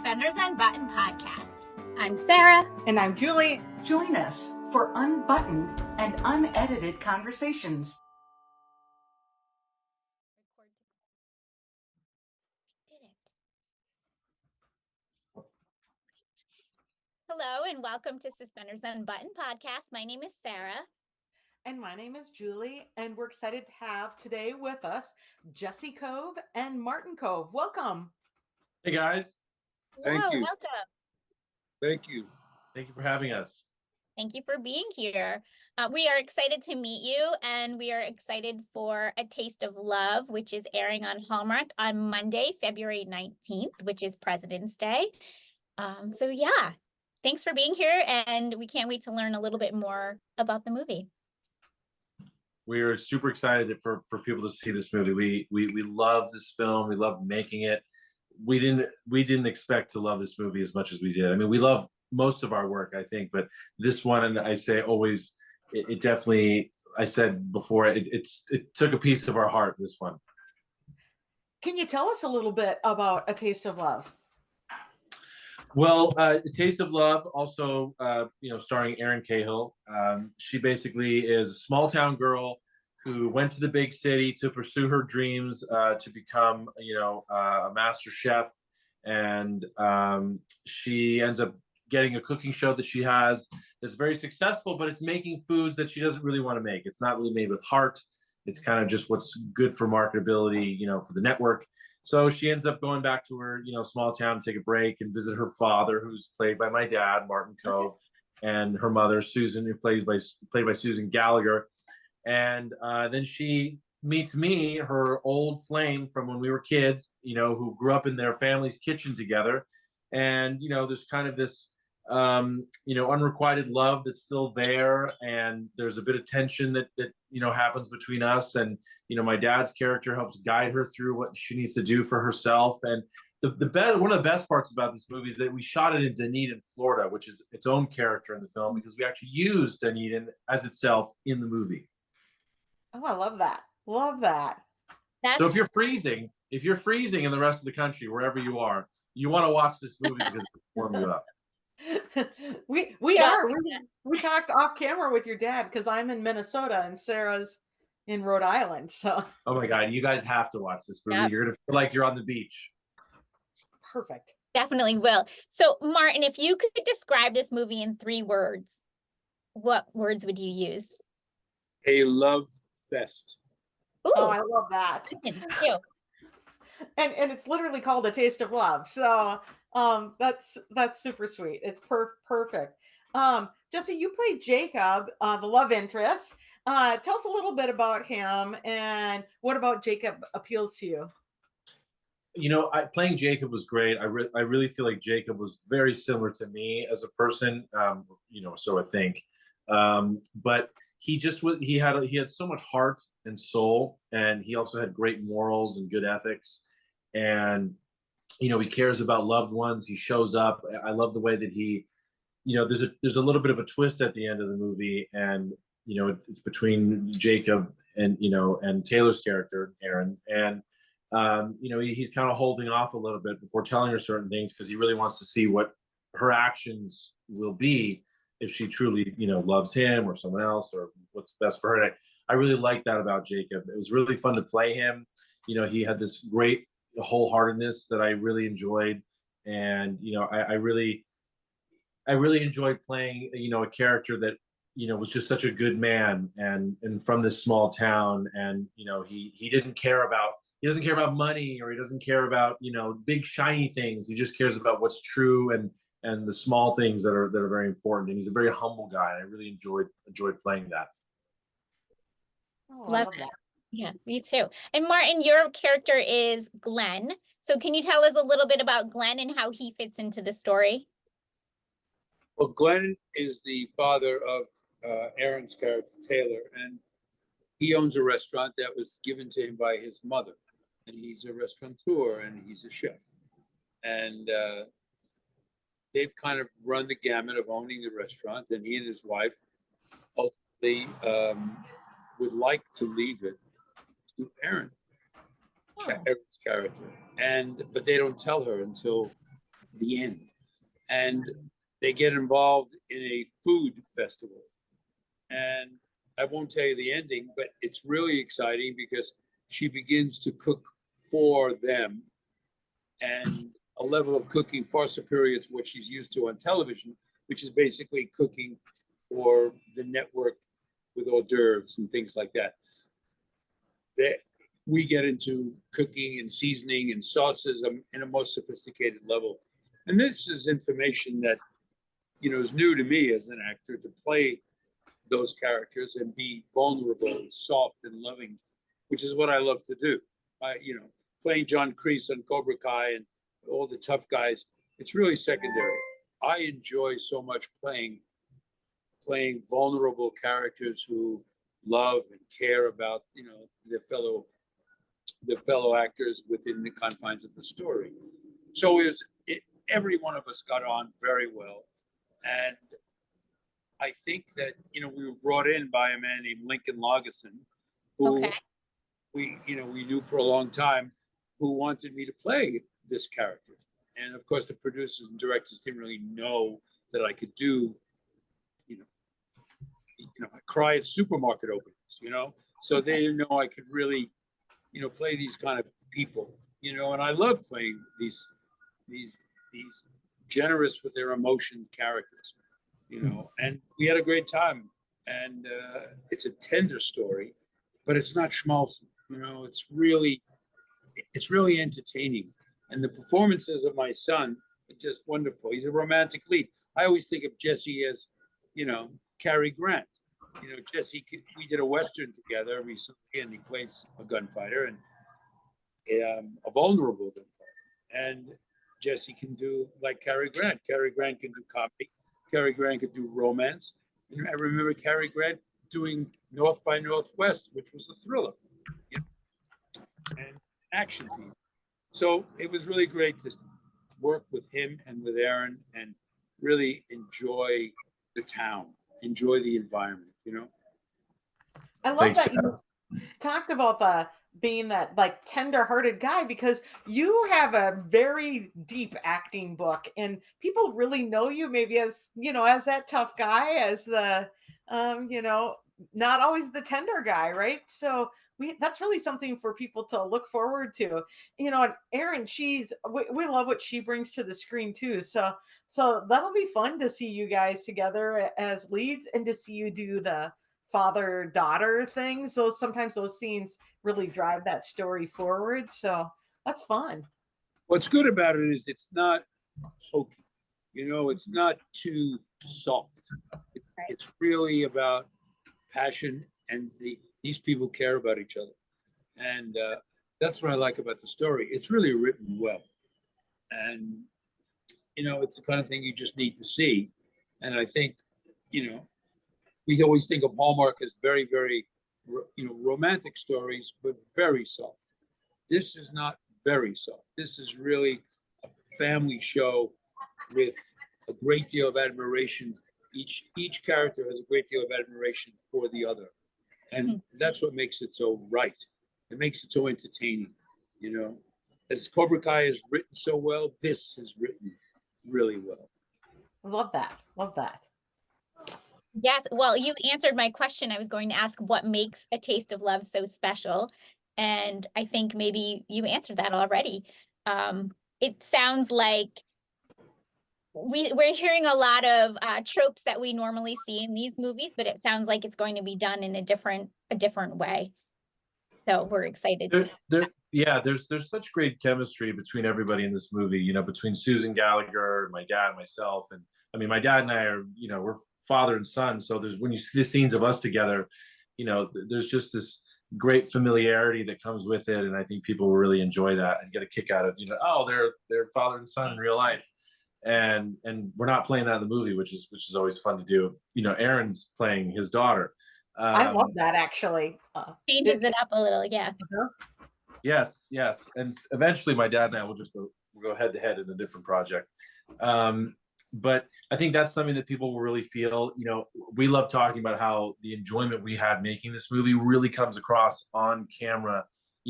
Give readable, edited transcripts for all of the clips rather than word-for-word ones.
Suspenders Unbuttoned podcast. I'm Sarah. And I'm Julie. Join us for unbuttoned and unedited conversations. Hello and welcome to Suspenders Unbuttoned podcast. My name is Sarah. And my name is Julie, and we're excited to have today with us Jesse Kove and Martin Kove. Welcome. Hey guys. Hello, Thank you. welcome. Thank you. Thank you for having us. Thank you for being here. We are excited to meet you, and we are excited for A Taste of Love, which is airing on Hallmark on Monday, February 19th, which is President's Day. So yeah, thanks for being here, and we can't wait to learn a little bit more about the movie. We are super excited for people to see this movie. We love this film. We love making it. We didn't expect to love this movie as much as we did. I mean, we love most of our work, I think, but this one, and I say always, it definitely, I said before, it took a piece of our heart, this one. Can you tell us a little bit about A Taste of Love? Well, A Taste of Love, also, starring Erin Cahill. She basically is a small town girl who went to the big city to pursue her dreams, to become, a master chef. And she ends up getting a cooking show that she has that's very successful, but it's making foods that she doesn't really want to make. It's not really made with heart. It's kind of just what's good for marketability, for the network. So she ends up going back to her, small town, take a break and visit her father, who's played by my dad, Martin Kove, and her mother, Susan, who played by Susan Gallagher. And then she meets me, her old flame from when we were kids, who grew up in their family's kitchen together. And, there's kind of this, unrequited love that's still there. And there's a bit of tension that happens between us. And, my dad's character helps guide her through what she needs to do for herself. And one of the best parts about this movie is that we shot it in Dunedin, Florida, which is its own character in the film, because we actually used Dunedin as itself in the movie. Oh, I love that. Love that. So if you're freezing in the rest of the country, wherever you are, you want to watch this movie because it'll warm you up. We talked off camera with your dad because I'm in Minnesota and Sarah's in Rhode Island. So oh my God, you guys have to watch this movie. Yep. You're gonna feel like you're on the beach. Perfect. Definitely will. So Martin, if you could describe this movie in 3 words, what words would you use? A love fest. Ooh. Oh, I love that. And it's literally called A Taste of Love. So that's super sweet. It's perfect. Jesse, you played Jacob, the love interest. Tell us a little bit about him and what about Jacob appeals to you? Playing Jacob was great. I really feel like Jacob was very similar to me as a person, so I think. But he had so much heart and soul, and he also had great morals and good ethics. And, he cares about loved ones. He shows up. I love the way that he, there's a little bit of a twist at the end of the movie, and, it's between Jacob and, and Taylor's character, Aaron. And, he's kind of holding off a little bit before telling her certain things because he really wants to see what her actions will be if she truly, loves him or someone else or what's best for her. And I really like that about Jacob. It was really fun to play him. He had this great wholeheartedness that I really enjoyed. And, I really enjoyed playing, a character that, was just such a good man and from this small town. And, he doesn't care about money, or he doesn't care about, big shiny things. He just cares about what's true and the small things that are very important. And he's a very humble guy. And I really enjoyed playing that. Oh, love that. Yeah, me too. And Martin, your character is Glenn. So can you tell us a little bit about Glenn and how he fits into the story? Well, Glenn is the father of Aaron's character, Taylor, and he owns a restaurant that was given to him by his mother. And he's a restaurateur and he's a chef. And they've kind of run the gamut of owning the restaurant. And he and his wife ultimately would like to leave it to Aaron, Aaron's character. But they don't tell her until the end. And they get involved in a food festival. And I won't tell you the ending, but it's really exciting because she begins to cook for them, and a level of cooking far superior to what she's used to on television, which is basically cooking for the network with hors d'oeuvres and things like that. We get into cooking and seasoning and sauces in a most sophisticated level. And this is information that, is new to me as an actor, to play those characters and be vulnerable and soft and loving, which is what I love to do. Playing John Kreese on Cobra Kai and all the tough guys, it's really secondary. I enjoy so much playing vulnerable characters who love and care about, their fellow actors within the confines of the story. So every one of us got on very well. And I think that, we were brought in by a man named Lincoln Lagerson, who we knew for a long time, who wanted me to play this character. And of course, the producers and directors didn't really know that I could do, I cry at supermarket openings, so they didn't know I could really, play these kind of people, and I love playing these generous with their emotions characters, and we had a great time. And it's a tender story, but it's not schmaltzy, it's really entertaining. And the performances of my son are just wonderful. He's a romantic lead. I always think of Jesse as, Cary Grant. Jesse, we did a Western together recently, and he plays a gunfighter, and a vulnerable gunfighter. And Jesse can do like Cary Grant. Cary Grant can do comedy. Cary Grant can do romance. And I remember Cary Grant doing North by Northwest, which was a thriller, and action piece. So it was really great to work with him and with Aaron and really enjoy the town, enjoy the environment, I love that you talked about being that like tender-hearted guy, because you have a very deep acting book, and people really know you maybe as, as that tough guy, as the, not always the tender guy, right? So that's really something for people to look forward to, and Erin, we love what she brings to the screen too. So that'll be fun to see you guys together as leads, and to see you do the father-daughter things. So sometimes those scenes really drive that story forward. So that's fun. What's good about it is it's not hokey, it's not too soft. It's really about passion, and these people care about each other. And that's what I like about the story. It's really written well. And, it's the kind of thing you just need to see. And I think, we always think of Hallmark as very, very, romantic stories, but very soft. This is not very soft. This is really a family show with a great deal of admiration. Each character has a great deal of admiration for the other. And that's what makes it so right. It makes it so entertaining, As Cobra Kai is written so well, this is written really well. Love that. Love that. Yes. Well, you answered my question. I was going to ask what makes A Taste of Love so special. And I think maybe you answered that already. It sounds like we're hearing a lot of tropes that we normally see in these movies, but it sounds like it's going to be done in a different way. So we're excited. There's such great chemistry between everybody in this movie, between Susan Gallagher, my dad, and myself. And I mean, my dad and I are, we're father and son. So when you see the scenes of us together, there's just this great familiarity that comes with it. And I think people will really enjoy that and get a kick out of, they're father and son in real life. And we're not playing that in the movie, which is always fun to do. Aaron's playing his daughter. I love that, actually. Changes it up a little, yeah. Yes, and eventually my dad and I will go head to head in a different project. But I think that's something that people will really feel. We love talking about how the enjoyment we had making this movie really comes across on camera.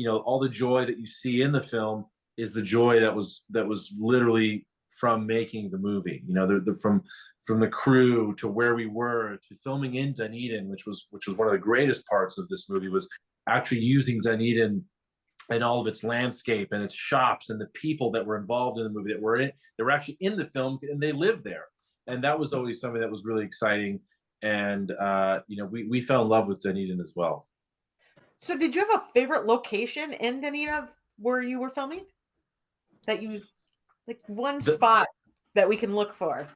All the joy that you see in the film is the joy that was literally from making the movie. You know, from the crew to where we were to filming in Dunedin, which was one of the greatest parts of this movie, was actually using Dunedin and all of its landscape and its shops and the people that were involved in the movie that were actually in the film and they lived there. And that was always something that was really exciting. And you know, we fell in love with Dunedin as well. So did you have a favorite location in Dunedin where you were filming? That you like one spot that we can look for?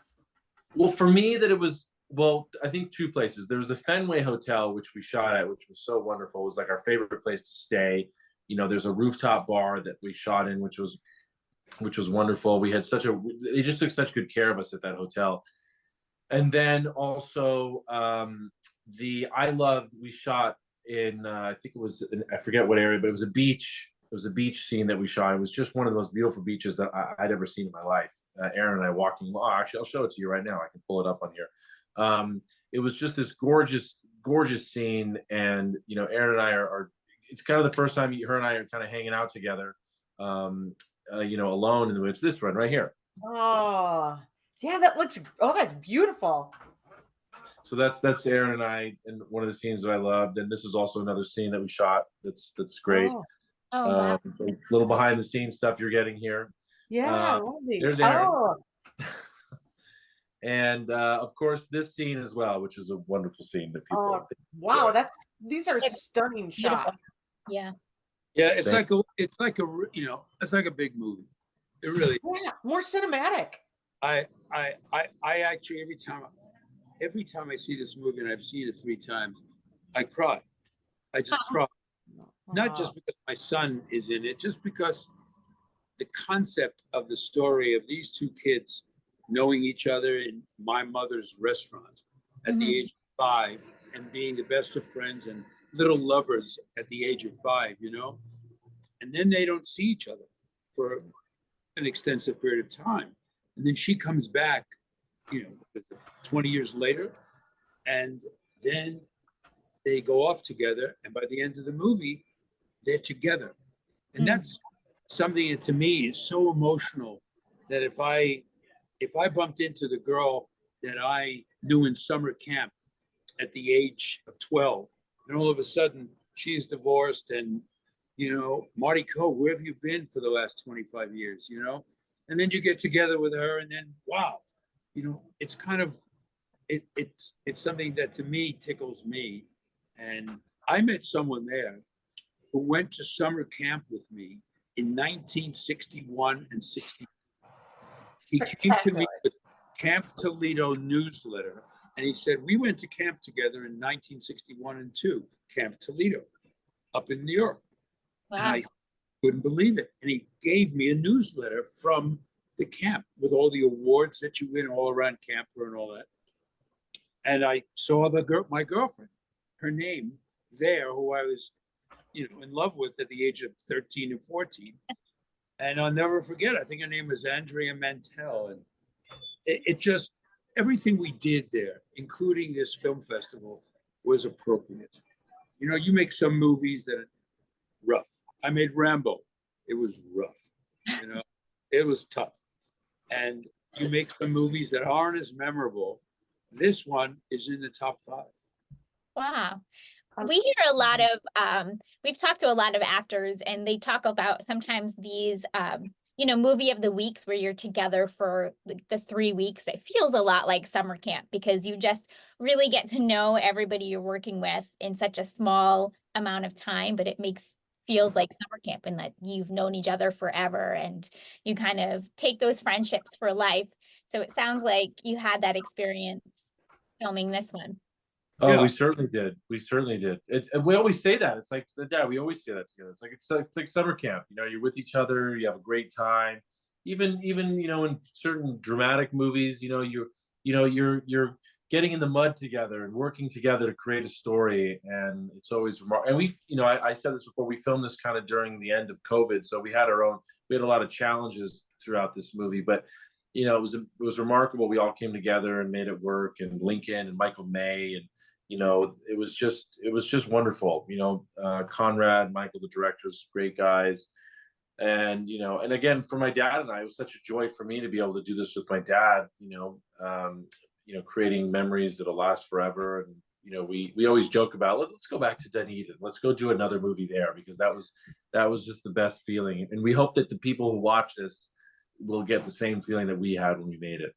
Well, for me, that it was, well, I think two places. There was the Fenway Hotel, which we shot at, which was so wonderful. It was like our favorite place to stay. You know, there's a rooftop bar that we shot in, which was wonderful. We had they just took such good care of us at that hotel. And then also we shot in, I think it was, I forget what area, but it was a beach. It was a beach scene that we shot. It was just one of the most beautiful beaches that I'd ever seen in my life. Aaron and I walking. Oh, actually, I'll show it to you right now. I can pull it up on here. It was just this gorgeous, gorgeous scene, and you know, Aaron and I are. It's kind of the first time her and I are kind of hanging out together. You know, alone in the woods. This one right here. Oh, yeah, that looks. Oh, that's beautiful. So that's Aaron and I, and one of the scenes that I loved. And this is also another scene that we shot. That's great. Oh, wow. A little behind the scenes stuff you're getting here. Yeah, there's Aaron. And of course, this scene as well, which is a wonderful scene that people. Wow, these are stunning shots. Yeah. Yeah, it's like a you know, it's like a big movie. It really. Yeah, more cinematic. I actually every time I see this movie, and I've seen it 3 times, I cry. I just cry. Not just because my son is in it, just because the concept of the story of these 2 kids knowing each other in my mother's restaurant at the age of 5 and being the best of friends and little lovers at the age of 5, you know, and then they don't see each other for an extensive period of time. And then she comes back, you know, 20 years later, and then they go off together. And by the end of the movie, they're together. And that's something that to me is so emotional that if I bumped into the girl that I knew in summer camp at the age of 12, and all of a sudden she's divorced and, you know, Marty Kove, where have you been for the last 25 years, you know? And then you get together with her and then, wow, you know, it's kind of, it's something that to me tickles me. And I met someone there who went to summer camp with me in 1961 and 60. He came to me with Camp Toledo newsletter, and he said, we went to camp together in 1961 and 2, Camp Toledo, up in New York. Wow. And I couldn't believe it. And he gave me a newsletter from the camp with all the awards that you win all around camper and all that. And I saw my girlfriend, her name there, who I was, you know, in love with at the age of 13 and 14. And I'll never forget, I think her name was Andrea Mantell. And it just, everything we did there, including this film festival, was appropriate. You know, you make some movies that are rough. I made Rambo. It was rough. You know, it was tough. And you make some movies that aren't as memorable. This one is in the top 5. Wow. We hear a lot of, we've talked to a lot of actors, and they talk about sometimes these, you know, movie of the weeks where you're together for the 3 weeks. It feels a lot like summer camp because you just really get to know everybody you're working with in such a small amount of time, but it feels like summer camp in that you've known each other forever and you kind of take those friendships for life. So it sounds like you had that experience filming this one. Oh, yeah. We certainly did. We certainly did. We always say that. It's like, Dad, we always say that together. It's like summer camp. You know, you're with each other. You have a great time. Even you know, in certain dramatic movies, you know, you're getting in the mud together and working together to create a story. And it's always remarkable. And we, you know, I said this before. We filmed this kind of during the end of COVID, so we had a lot of challenges throughout this movie, but. You know, it was remarkable. We all came together and made it work, and Lincoln and Michael May, and you know, it was just wonderful. You know, Conrad, Michael, the directors, great guys. And and again, for my dad and I, it was such a joy for me to be able to do this with my dad. Creating memories that'll last forever. And we always joke about, let's go back to Dunedin. Let's go do another movie there, because that was just the best feeling. And we hope that the people who watch this will get the same feeling that we had when we made it.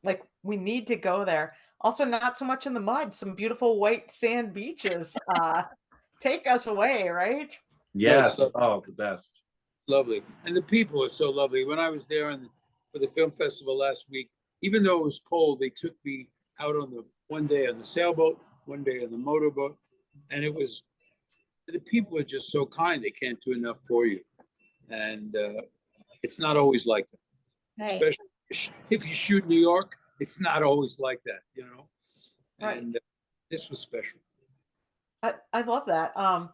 Like, we need to go there. Also, not so much in the mud, some beautiful white sand beaches. Take us away, right? No, it's Yes. Oh, the best. lovely. And the people are so lovely. When I was there for the film festival last week, even though it was cold, they took me out on one day on the sailboat, one day on the motorboat. And the people are just so kind. They can't do enough for you. And it's not always like that. Right. Especially if you shoot New York, it's not always like that, Right. And this was special. I love that. And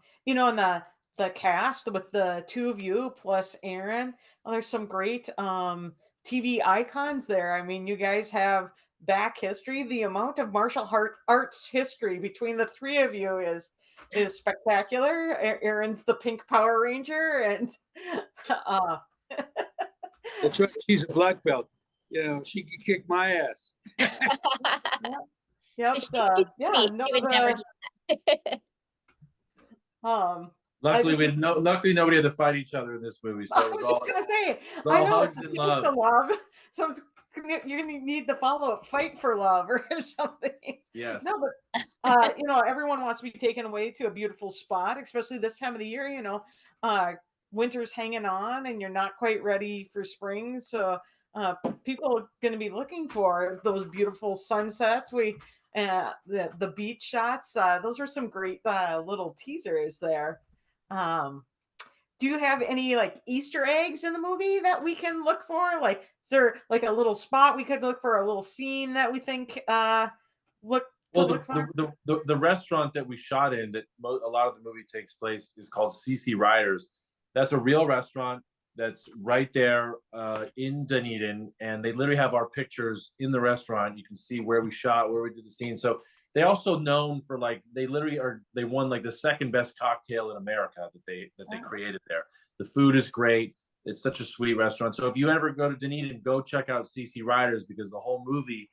the cast with the two of you plus Aaron, there's some great TV icons there. I mean, you guys have back history. The amount of martial arts history between the three of you is spectacular. Aaron's the Pink Power Ranger, and uh, That's right. She's a black belt. She could kick my ass. yep, yeah, no, She would never do that. Luckily nobody had to fight each other in this movie, so I it was was just gonna say, I all know hugs it's and just love. a love. So you're gonna need the follow-up fight for love or something. Yes. No, but everyone wants to be taken away to a beautiful spot, especially this time of the year. Winter's hanging on, and you're not quite ready for spring. So people are going to be looking for those beautiful sunsets. The beach shots. Those are some great little teasers there. Um, do you have any like Easter eggs in the movie that we can look for? Like, is there like a little spot we could look for, a little scene that we think look to Well, look for? the restaurant that we shot in, that a lot of the movie takes place, is called CC Riders. That's a real restaurant that's right there in Dunedin, and they literally have our pictures in the restaurant. You can see where we shot, where we did the scene. So they also known for, like, they won like the second best cocktail in America that they created there. The food is great. It's such a sweet restaurant. So if you ever go to Dunedin, go check out CC Riders, because the whole movie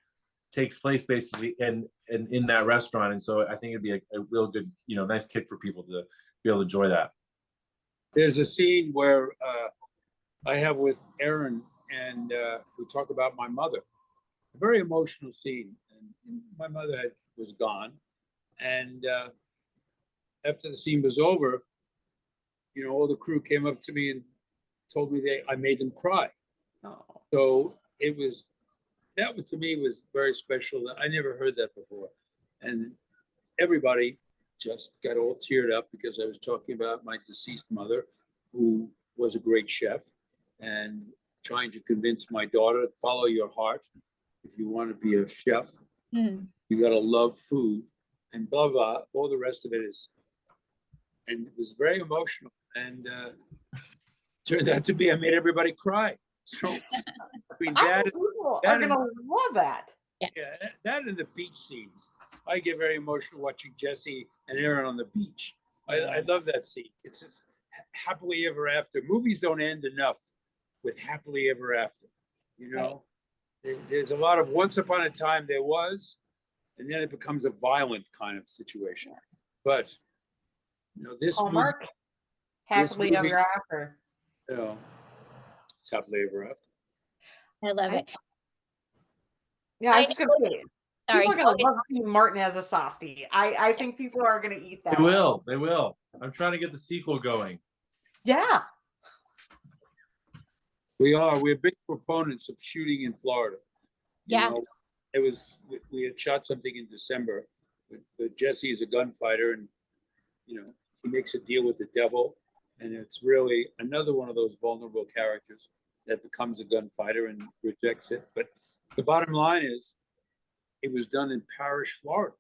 takes place basically in that restaurant. And so I think it'd be a real good, nice kick for people to be able to enjoy that. There's a scene where I have with Aaron, and we talk about my mother. A very emotional scene. And my mother was gone. And after the scene was over, all the crew came up to me and told me I made them cry. Oh. So that to me was very special. I never heard that before. And everybody just got all teared up because I was talking about my deceased mother, who was a great chef, and trying to convince my daughter to follow your heart. If you want to be a chef, you got to love food, and blah, blah, all the rest of it is. And it was very emotional. And turned out to be, I made everybody cry. So, I mean, people are going to love that. Yeah, that and the beach scenes. I get very emotional watching Jesse and Aaron on the beach. I love that scene. It's just happily ever after. Movies don't end enough with happily ever after. There's a lot of once upon a time there was, and then it becomes a violent kind of situation. But this Hallmark, movie, happily ever after. It's happily ever after. I love it. Yeah, I was just going to say, sorry, people are going to love seeing Martin as a softie. I think people are going to eat that. They will. I'm trying to get the sequel going. Yeah. We're big proponents of shooting in Florida. Yeah. We had shot something in December, but Jesse is a gunfighter, and he makes a deal with the devil, and it's really another one of those vulnerable characters that becomes a gunfighter and rejects it. But the bottom line is, it was done in Parrish, Florida,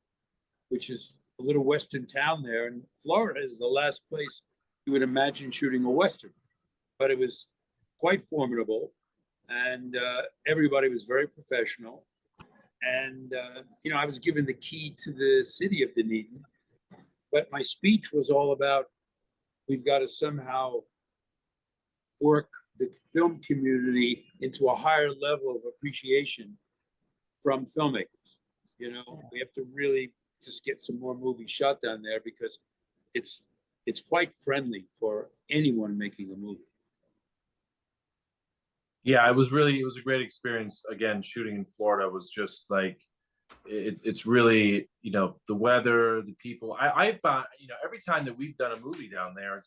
which is a little western town there, and Florida is the last place you would imagine shooting a western. But it was quite formidable, and everybody was very professional. And I was given the key to the city of Dunedin, but my speech was all about, we've got to somehow work the film community into a higher level of appreciation from filmmakers. You know, we have to really just get some more movies shot down there because it's quite friendly for anyone making a movie. Yeah, it was a great experience. Again, shooting in Florida was just like, it's really, you know, the weather, the people. I found, you know, every time that we've done a movie down there,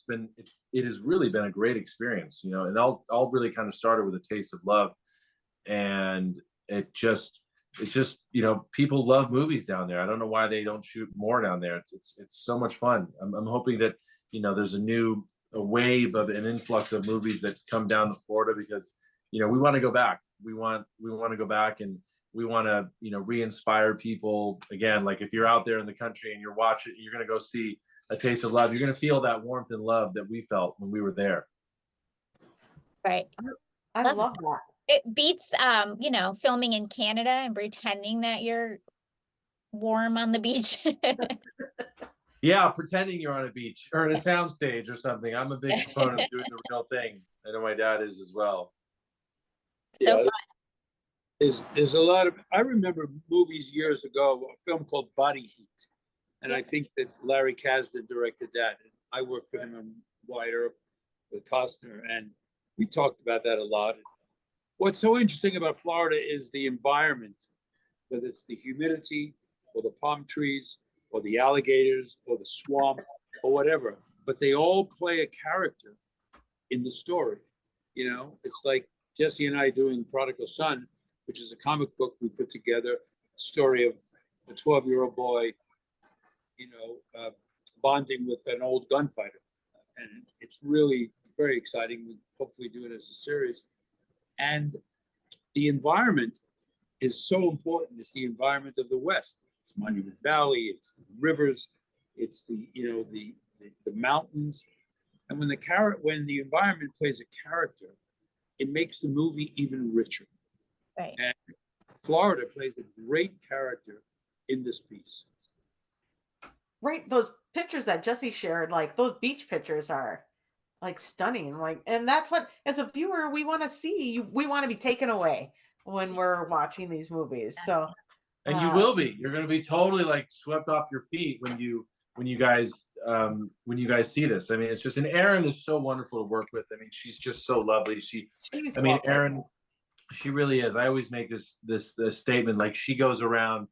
it has really been a great experience, you know. And all really kind of started with A Taste of Love, and it's just, you know, people love movies down there. I don't know why they don't shoot more down there. It's so much fun. I'm hoping that, you know, there's a wave of an influx of movies that come down to Florida, because, you know, we want to go back. We want to go back, and we want to, you know, re-inspire people again. Like, if you're out there in the country and you're watching, you're going to go see A Taste of Love, you're going to feel that warmth and love that we felt when we were there. Right. I love that. It beats, you know, filming in Canada and pretending that you're warm on the beach. Yeah, pretending you're on a beach or in a soundstage or something. I'm a big proponent of doing the real thing. I know my dad is as well. So Yeah, fun. there's a lot of, I remember movies years ago, a film called Body Heat. And I think that Larry Kasdan directed that. And I worked for him on Wyatt Earp with Costner, and we talked about that a lot. What's so interesting about Florida is the environment, whether it's the humidity or the palm trees or the alligators or the swamp or whatever, but they all play a character in the story. You know, it's like Jesse and I doing Prodigal Son, which is a comic book we put together, story of a 12-year-old boy, you know, bonding with an old gunfighter. And it's really very exciting. We hopefully do it as a series. And the environment is so important. It's the environment of the West. It's Monument Valley, it's the rivers, it's the, you know, the mountains. And when the environment plays a character, it makes the movie even richer. Right. And Florida plays a great character in this piece. Right. Those pictures that Jesse shared, like those beach pictures are like stunning. Like, and that's what, as a viewer, we want to see. We want to be taken away when we're watching these movies. So, And you will be. You're going to be totally like swept off your feet when you guys see this. I mean, it's just, and Erin is so wonderful to work with. I mean, she's just so lovely. she's I mean, lovely. Erin, she really is. I always make this statement, like, she goes around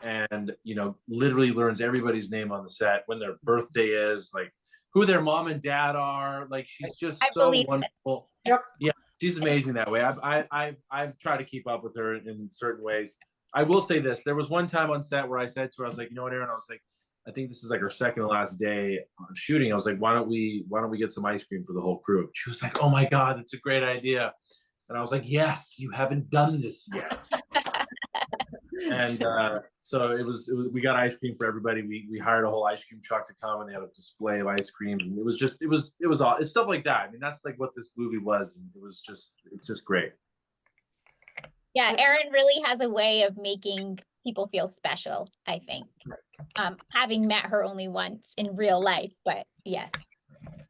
and, you know, literally learns everybody's name on the set, when their birthday is, like who their mom and dad are. Like, she's just so wonderful. Yep. Yeah, she's amazing that way. I've tried to keep up with her in certain ways. I will say this: there was one time on set where I said to her, I was like, you know what, Erin? I was like, I think this is like our second to last day of shooting. I was like, why don't we get some ice cream for the whole crew? She was like, oh my God, that's a great idea. And I was like, yes, you haven't done this yet. And so we got ice cream for everybody. We hired a whole ice cream truck to come, and they had a display of ice cream. And it was all, it's stuff like that. I mean, that's like what this movie was. And it's just great. Yeah, Erin really has a way of making people feel special, I think. Having met her only once in real life, but yes.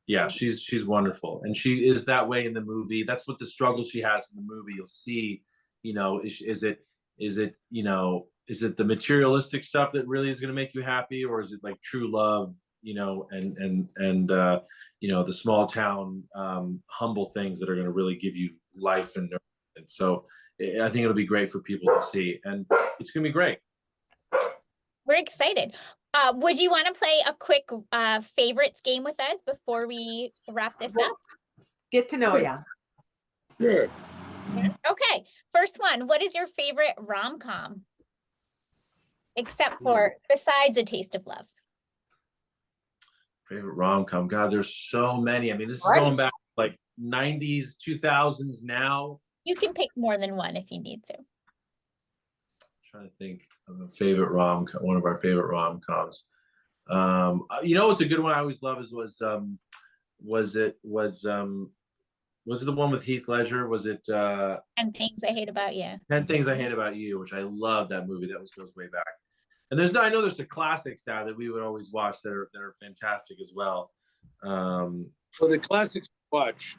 Yeah, she's wonderful, and she is that way in the movie. That's what the struggle she has in the movie. You'll see, you know, is it you know, is it the materialistic stuff that really is going to make you happy, or is it like true love, you know, and you know, the small town humble things that are going to really give you life and nourishment. And so I think it'll be great for people to see, and it's going to be great. We're excited. Would you want to play a quick favorites game with us before we wrap this up? Get to know you. Sure. Okay, first one. What is your favorite rom-com? Except for, besides A Taste of Love. Favorite rom-com? God, there's so many. I mean, this is going back like 90s, 2000s now. You can pick more than one if you need to. Trying to think of a favorite one of our favorite rom-coms. You know, it's a good one I always love was it the one with Heath Ledger? Was it 10 Things I Hate About You? 10 Things I Hate About You, which I love that movie. That goes way back. And I know there's the classics now that we would always watch that are fantastic as well. For the classics to watch,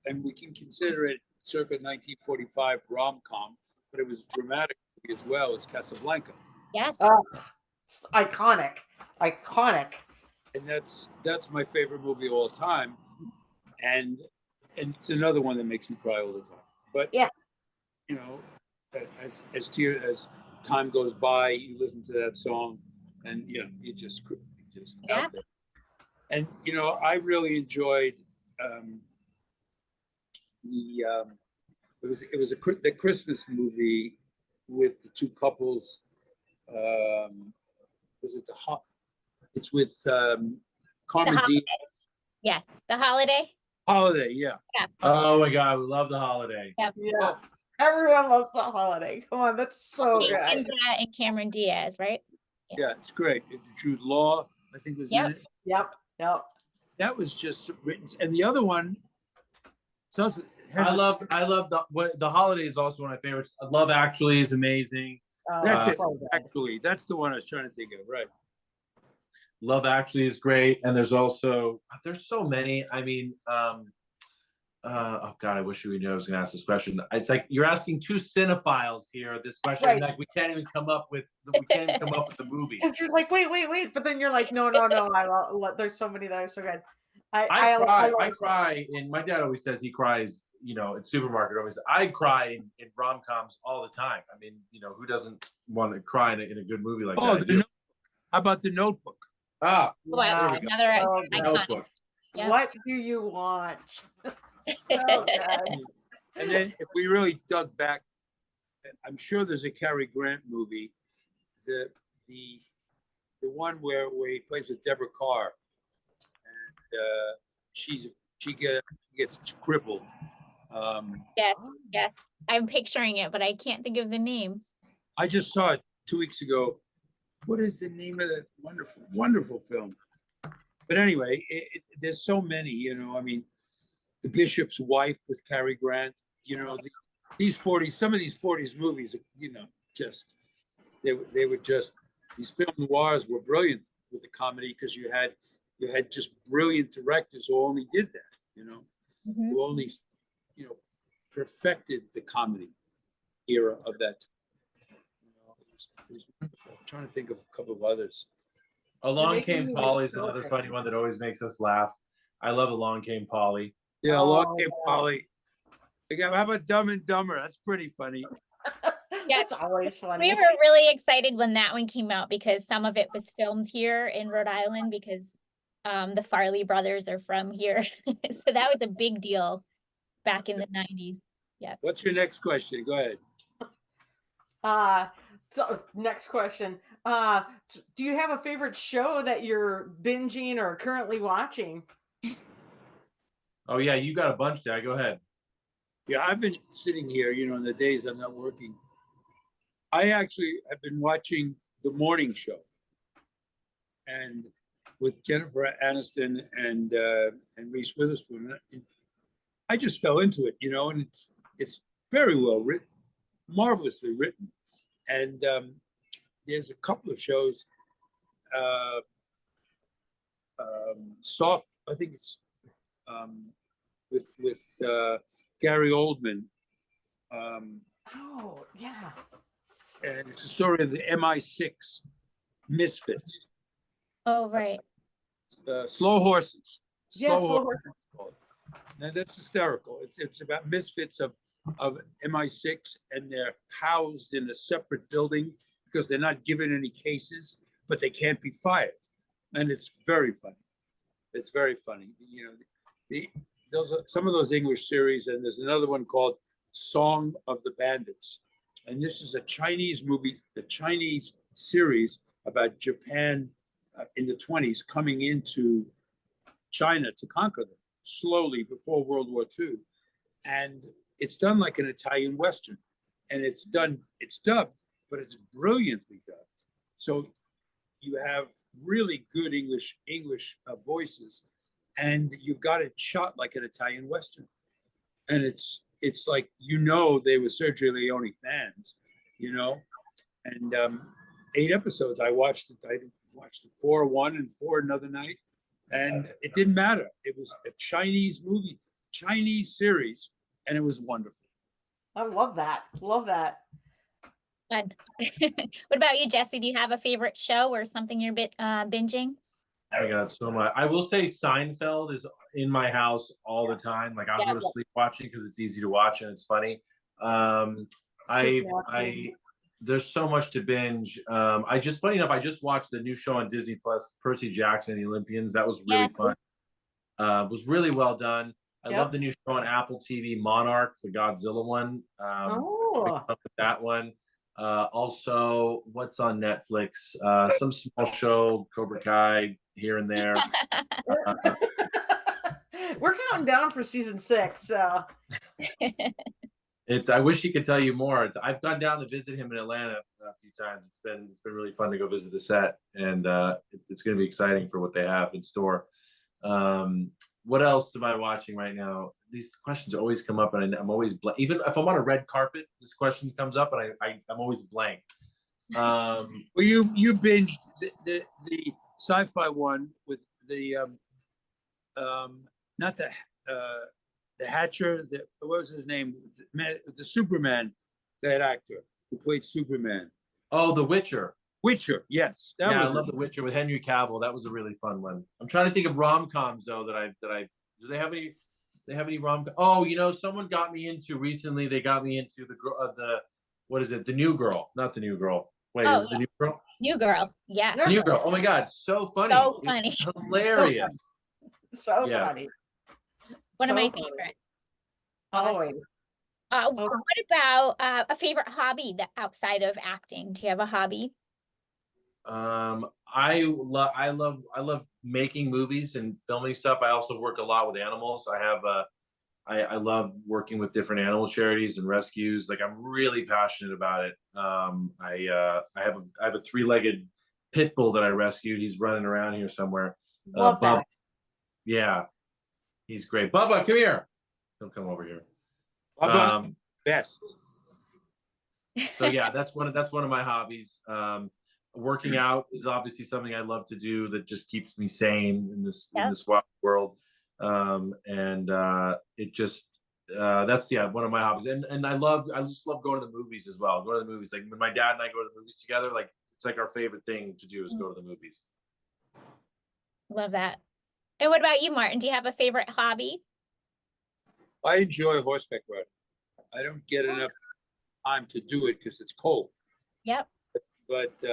and we can consider it circa 1945 rom-com, but it was dramatic as well as Casablanca. Yes. It's iconic, iconic. And that's my favorite movie of all time. And it's another one that makes me cry all the time. But yeah, you know, as time goes by, you listen to that song, and you know, you just out there. And you know, I really enjoyed it was the Christmas movie with the two couples. Was it it's with Carmen Diaz. Yeah, The Holiday. Holiday, yeah. Oh my God, we love The Holiday. Yeah. Yeah. Everyone loves The Holiday. Come on, that's so good. And Cameron Diaz, right? Yeah, it's great. Jude Law, I think, was in it. Yep. That was just written. And the other one, I love the Holiday is also one of my favorites. Love Actually is amazing. That's Actually, that's the one I was trying to think of. Right. Love Actually is great, and there's so many. I mean, oh God, I wish we knew I was going to ask this question. It's like you're asking two cinephiles here this question. Right. Like we can't even come up with the movie. Because you're like, wait, but then you're like, no. There's so many that are so good. I cry, and my dad always says he cries, you know, in supermarket always. I cry in rom-coms all the time. I mean, you know, who doesn't want to cry in a good movie like that? How about The Notebook? Wow, another iconic. Notebook. Yep. What do you watch? So good. And then if we really dug back, I'm sure there's a Cary Grant movie, the one where he plays with Deborah Carr, and she gets crippled. Yes. I'm picturing it, but I can't think of the name. I just saw it 2 weeks ago. What is the name of that wonderful film? But anyway, there's so many, you know. I mean, The Bishop's Wife with Cary Grant. You know, some of these 40s movies, you know, just they were just, these film noirs were brilliant with the comedy because you had just brilliant directors who only did that, you know, who only, you know, perfected the comedy era of that time. It was wonderful. I'm trying to think of a couple of others. Along Came Polly is another funny one that always makes us laugh. I love Along Came Polly. Yeah, Along Came Polly. How about Dumb and Dumber? That's pretty funny. Yeah, it's always funny. We were really excited when that one came out because some of it was filmed here in Rhode Island because the Farley brothers are from here. So that was a big deal back in the 90s. Yeah. What's your next question? Go ahead. So next question. Do you have a favorite show that you're binging or currently watching? Oh yeah, you got a bunch, Dad. Go ahead. Yeah, I've been sitting here, you know, in the days I'm not working. I actually have been watching The Morning Show, and with Jennifer Aniston and Reese Witherspoon. I just fell into it, you know, and it's very well written, marvelously written, and there's a couple of shows. Soft, I think it's with Gary Oldman. Oh yeah. And it's a story of the MI6 misfits. Oh right. Slow Horses. Slow Horses. Now that's hysterical. It's about misfits of MI6, and they're housed in a separate building because they're not given any cases, but they can't be fired. And it's very funny. It's very funny. You know, those are some of those English series, and there's another one called Song of the Bandits. And this is a Chinese movie, the Chinese series about Japan in the 20s coming into China to conquer them slowly before World War II. And it's done like an Italian Western. And it's dubbed, but it's brilliantly dubbed. So you have really good English voices, and you've got it shot like an Italian Western. And it's like, you know, they were Sergio Leone fans, you know, and 8 episodes. I watched it 4 one and 4 another night, and it didn't matter. It was a Chinese movie Chinese series, and it was wonderful. I love that. Love that. Fun. What about you, Jesse? Do you have a favorite show or something you're binging? Oh my God, so much. I will say Seinfeld is in my house all the time. Like I'll Yeah. go to sleep watching because it's easy to watch and it's funny. Super I there's so much to binge. Funny enough, I just watched the new show on Disney Plus, Percy Jackson and the Olympians. That was really Yeah. fun. Was really well done. I Yep. love the new show on Apple TV, Monarch, the Godzilla one. Oh. With that one. Also, what's on Netflix? Some small show, Cobra Kai, here and there. We're counting down for season 6. So I wish he could tell you more. I've gone down to visit him in Atlanta a few times. It's been really fun to go visit the set, and it's going to be exciting for what they have in store. What else am I watching right now? These questions always come up, and I'm always blank. Even if I'm on a red carpet, this question comes up, and I'm always blank. Well, you binged the sci-fi one with the not the Hatcher. What was his name? The Superman, that actor who played Superman. Oh, The Witcher. Witcher, yes. I love The Witcher with Henry Cavill. That was a really fun one. I'm trying to think of rom-coms though do they have any rom-com? Oh, someone got me into recently. They got me into the what is it? The New Girl, not The New Girl. Wait, is it The New Girl? New Girl. Yeah. The New Girl. Oh my God, so funny. So funny. Hilarious. So funny. One of So my funny. favorites. Always. What about a favorite hobby that outside of acting? Do you have a hobby? I love making movies and filming stuff. I also work a lot with animals. I love working with different animal charities and rescues. Like I'm really passionate about it. I have a 3-legged pit bull that I rescued. He's running around here somewhere. Love that. Yeah, he's great. Bubba, come here. He'll come over here. Bubba, best. So yeah, that's one of my hobbies. Working out is obviously something I love to do that just keeps me sane in this wild world. It just that's one of my hobbies. And I just love going to the movies as well. Go to the movies. Like when my dad and I go to the movies together, like it's like our favorite thing to do is go to the movies. Love that. And what about you, Martin? Do you have a favorite hobby? I enjoy horseback riding. I don't get enough time to do it because it's cold. Yep. But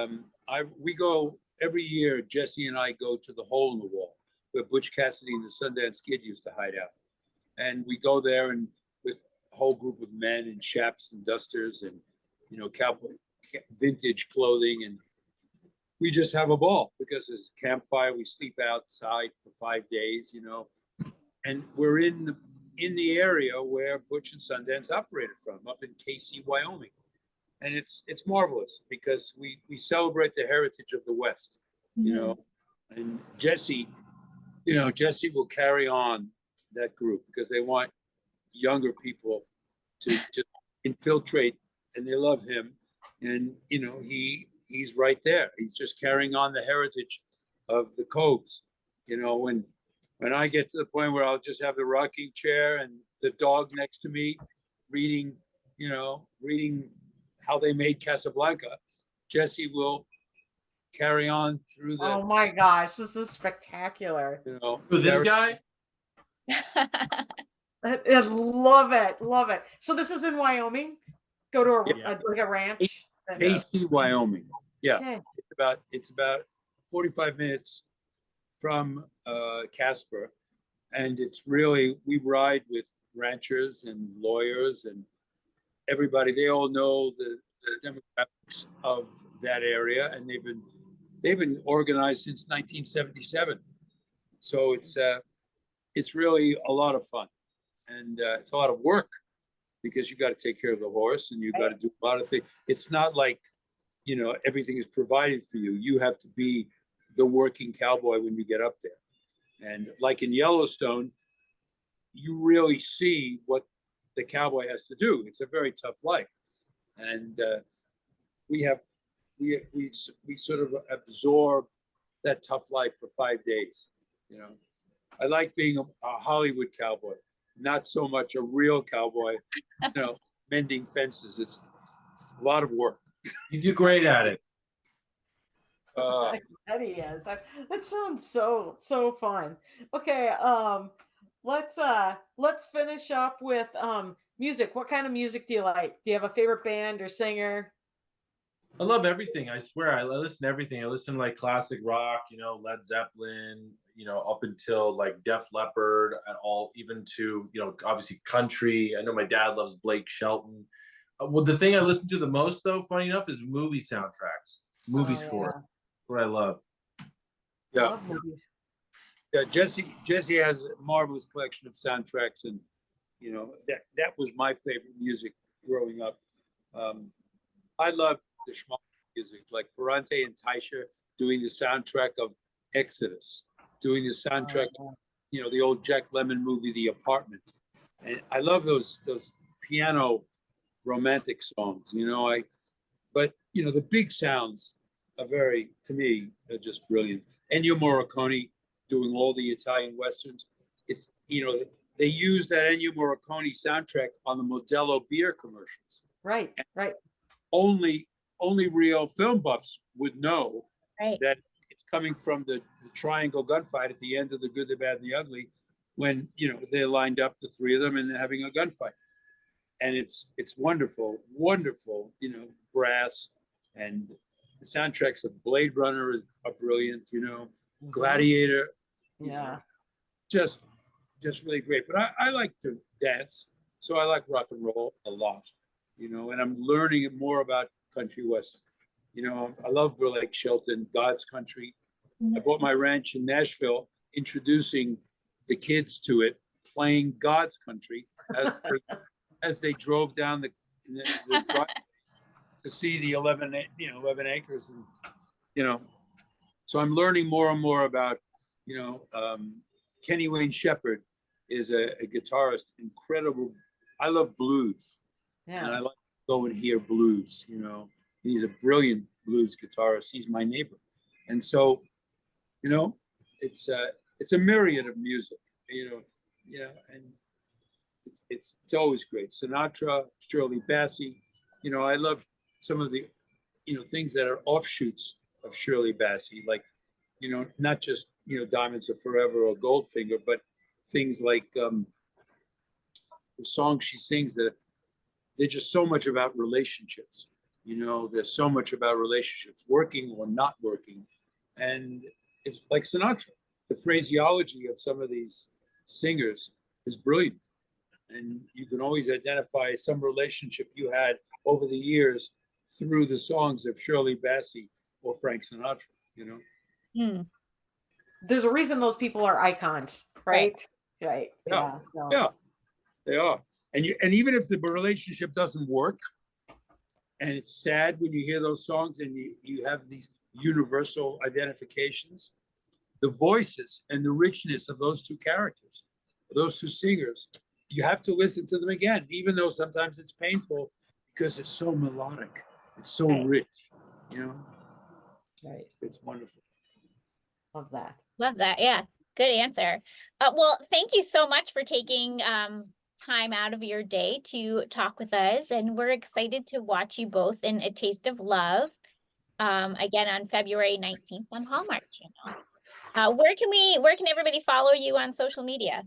we go every year. Jesse and I go to the Hole in the Wall where Butch Cassidy and the Sundance Kid used to hide out, and we go there and with a whole group of men in chaps and dusters and cowboy vintage clothing, and we just have a ball because there's a campfire. We sleep outside for 5 days, and we're in the area where Butch and Sundance operated from, up in Casey, Wyoming. And it's marvelous because we celebrate the heritage of the West, and Jesse will carry on that group because they want younger people to infiltrate, and they love him. And, he's right there. He's just carrying on the heritage of the Coves. When I get to the point where I'll just have the rocking chair and the dog next to me reading how they made Casablanca, Jesse will carry on through the. Oh my gosh, this is spectacular. This guy? I love it. Love it. So this is in Wyoming? Go to a ranch? Casey, Wyoming. Yeah. Okay. It's about 45 minutes from Casper. And it's really, we ride with ranchers and lawyers and everybody. They all know the demographics of that area, and they've been organized since 1977. So it's really a lot of fun, and it's a lot of work because you got to take care of the horse and you got to do a lot of things. It's not like everything is provided for you. You have to be the working cowboy when you get up there, and like in Yellowstone, you really see what the cowboy has to do. It's a very tough life, and we sort of absorb that tough life for 5 days. I like being a Hollywood cowboy. not so much a real cowboy, mending fences. It's a lot of work. You do great at it. That he is. That sounds so fun. Okay, let's finish up with music. What kind of music do you like? Do you have a favorite band or singer? I love everything. I swear, I listen to everything. I listen to like classic rock, Led Zeppelin, up until like Def Leppard, and all, even to obviously country. I know my dad loves Blake Shelton. Well, the thing I listen to the most, though, funny enough, is movie soundtracks, movie score. Yeah. What I love. Yeah. Love movies. Yeah, Jesse has a marvelous collection of soundtracks, and that was my favorite music growing up. I love the schmaltz music, like Ferrante and Taisha doing the soundtrack of Exodus, doing the soundtrack, the old Jack Lemmon movie, The Apartment, and I love those piano romantic songs. But the big sounds are to me, are just brilliant. Ennio Morricone doing all the Italian westerns. It's they use that Ennio Morricone soundtrack on the Modelo beer commercials. Right. Only real film buffs would know that it's coming from the triangle gunfight at the end of The Good, the Bad, and the Ugly, when they're lined up, the three of them, and they're having a gunfight. And it's wonderful, brass, and the soundtracks of Blade Runner are brilliant. Gladiator, just really great. But I like to dance, so I like rock and roll a lot. And I'm learning more about country western. I love Blake Shelton, God's Country. I bought my ranch in Nashville, introducing the kids to it, playing God's Country as they drove down the to see the 11 acres, and so I'm learning more and more about Kenny Wayne Shepherd is a guitarist, incredible. I love blues, and I like to go and hear blues. He's a brilliant blues guitarist. He's my neighbor, and so it's a myriad of music. And it's always great. Sinatra, Shirley Bassey. I love some of the things that are offshoots of Shirley Bassey, like not just Diamonds Are Forever or Goldfinger, but things like the songs she sings that they're just so much about relationships. There's so much about relationships, working or not working, and it's like Sinatra. The phraseology of some of these singers is brilliant. And you can always identify some relationship you had over the years through the songs of Shirley Bassey or Frank Sinatra, There's a reason those people are icons, right? Right. Yeah. They are. And even if the relationship doesn't work, and it's sad when you hear those songs and you have these universal identifications, the voices and the richness of those two characters, those two singers, you have to listen to them again, even though sometimes it's painful because it's so melodic. It's so rich, Right. It's wonderful. Love that. Love that. Yeah. Good answer. Well, thank you so much for taking time out of your day to talk with us. And we're excited to watch you both in A Taste of Love again on February 19th on Hallmark Channel. Where can everybody follow you on social media?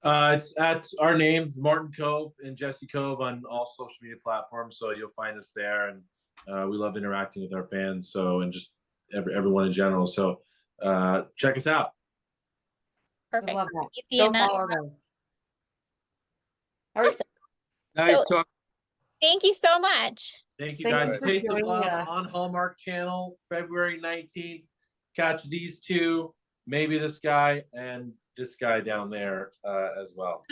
It's at our names, Martin Kove and Jesse Kove, on all social media platforms. So you'll find us there, and we love interacting with our fans. So, and just everyone in general. So check us out. Perfect. Love that. Easy Go enough. follow them. All right. Awesome. Nice talk. Thank you so much. Thank you, Thank guys. you for Taste of joining Love us. on Hallmark Channel, February 19th. Catch these two, maybe this guy, and this guy down there as well.